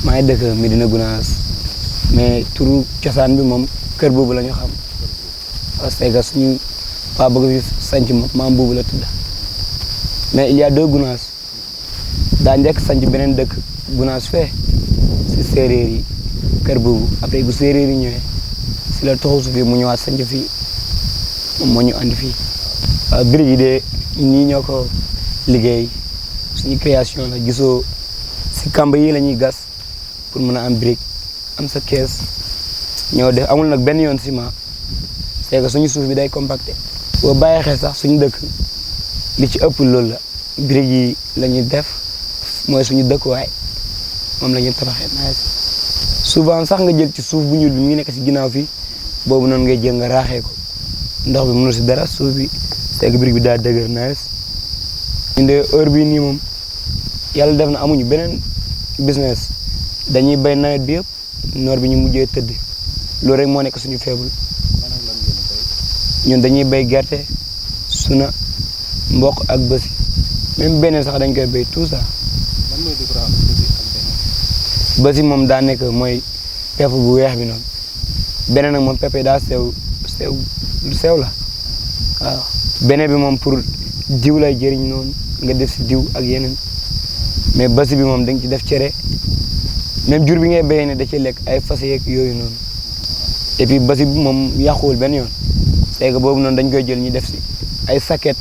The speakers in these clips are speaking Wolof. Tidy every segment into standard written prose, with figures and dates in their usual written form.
maa ngi dëkk Medina gounass mais turu cosaan bi moom kër boobu la ñu xam parce que suñu paa bëgg fi sanc moom maam boobu la tudd mais il y a deux gounass daa njëkk sanc beneen dëkk gounass fee si séeréer yi kër boobu après bu séeréer yi ñëwee si la toxu su fii mu ñëwaat sanc fii moom moo ñu andi fii waaw briques yi de ñii ñoo ko liggéey suñu création la gisoo si kàmb yi la ñuy gas pour mën a am brique am sa kees ñoo def amul nag benn yoon ciment c'est que suñu suuf bi day compacté boo bàyyi xel sax suñu dëkk li ci ëpp loolu la brique yi la ñuy def mooy suñu dëkkuwaay moom la ñuy tabaxee nawet souvent sax nga jël ci suuf bu ñuul bi mu ngi nekk si ginnaaw fii boobu noonu ngay jël nga raaxee ko ndox bi mënul si dara suuf bi c'est que brique bi daa dëgër nawet ñun de heure bii nii moom yàlla def na amuñu beneen business dañuy bay nawet bi yëpp noor bi ñu mujjee tëdd loolu rek moo nekk suñu faible ñun dañuy bay gerte suna mboq ak bësi même beneen sax dañ koy bay tout ça. lan mooy différence bësi ak beneen. bësi moom daa nekk mooy pepp bu weex bi noonu beneen nag moom pepp yi daa sew lu sew la waaw beneen bi moom pour diw lay jëriñ noonu nga def si diw ak yeneen mais bësi bi moom dañ ci def cere même jur bi ngay béyee ne da ci lekk ay fas yeeg yooyu noonu et puis bësi bi moom yàquwul benn yoon c'est que boobu noonu dañ koy jël ñu def si ay saket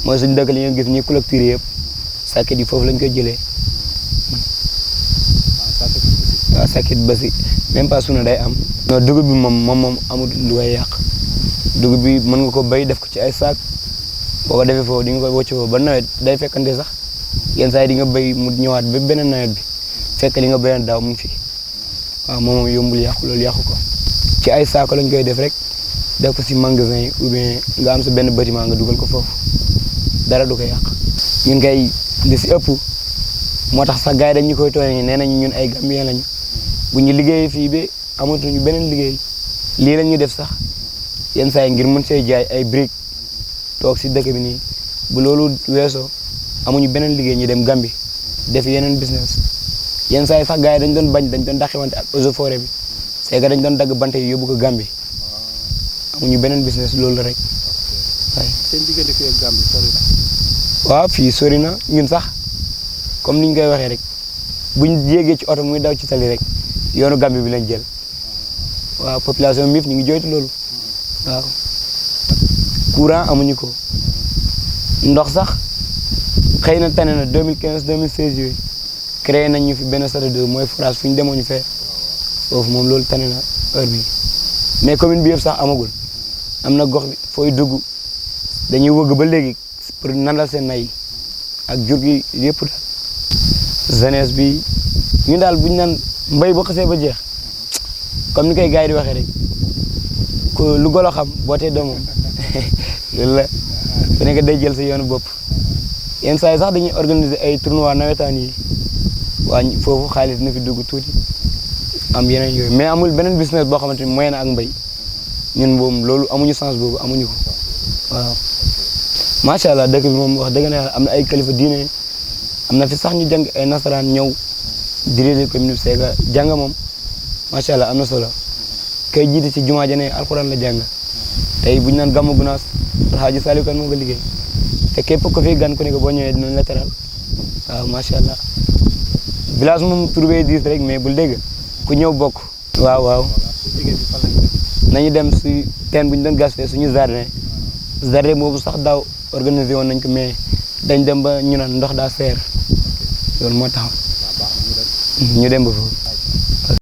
mooy suñu dëkk li nga gis ñi clôture yëpp saket yi foofu lañ koy jëlee waaw saket bësi même pas suna day am non dugub bi moom amul lu koy yàq dugub bi mën nga ko béy def ko ci ay saak boo ko defee foofu di nga koy wocc foofu ba nawet day fekkante sax yenn saa yi di nga béy mu ñëwaat ba beneen nawet bi fekk li nga béyoon daaw mu ngi fi waaw moom yombul yàqu loolu yàqu ko ci ay saako lañ koy def rek def ko si magasin yi ou bien nga am sa benn bâtiment nga dugal ko foofu dara du ko yàq ñun kay li si ëpp moo tax sax gars yi dañu koy tooñee nee nañu ñun ay Gambien lañu bu ñu liggéeyee fii ba amatuñu beneen liggéey lii la ñuy def sax yenn saa yi ngir mën see jaay ay briques toog si dëkk bi nii bu loolu weesoo amuñu beneen liggéey ñu dem Gambie def yeneen business yenn saa yi sax gars yi dañ doon bañ dañ doon dàqiwante ak eaux et forêt bi c'est que dañ doon dagg bante yi yóbbu ko Gambie amuñu beneen business loolu la rek waaye. seen diggante fii ak Gambie sori na. waaw fii sori na ñun sax comme ni ñu koy waxee rek buñ yéegee ci oto muy daw ci tali rek yoonu Gambie bi lañ jël waaw population mi ñu ngi jooytu loolu waaw. courant amuñu ko ndox sax xëy na tane na 2015 2016 yooyu créé nañ ñu fi benn sara mooy forage fu ñu demoo ñu fee foofu moom loolu tane na heure bi mais commune bi yëpp sax amagul am na gox bi fooy dugg dañuy wëgg ba léegi pour nandal seen nay ak jur gi yëpp daal jeunesse bi ñu daal buñu naan mbéy boo xasee ba jeex comme ni koy gars yi di waxee rek ko lu golo xam bootee doomam loolu la ku nekk day jël sa yoonu bopp yenn saa yi sax dañuy organiser ay tournois nawetaan yi waa foofu xaalis na fi dugg tuuti am yeneen yooyu mais amul beneen business boo xamante ni moyen ak mbéy ñun moom loolu amuñu chance boobu amuñu ko waaw. macha allah dëkk bi moom wax dëgg na am na ay kilifa diine am na fi sax ñu jàng ay nasaraan ñëw diriger commune bi Séga jàng moom macha allah am na solo kay jiite ci jumaa ja ne alxuraan la jàng tey bu ñu naan gàmmu Gounass Alxaaji Saliou Kan moo ko liggéey te képp ko fi gan ku ne ko boo ñëwee dinañ la teral waaw macha allah village moom trouvé 10 rek mais bul dégg ku ñëw bokk. waaw nañu dem si teen bu ñu doon gas fee suñu jardin boobu sax daaw organisé woon nañ ko mais dañ dem ba ñu naan ndox daa seer loolu moo tax ñu dem ba foofu.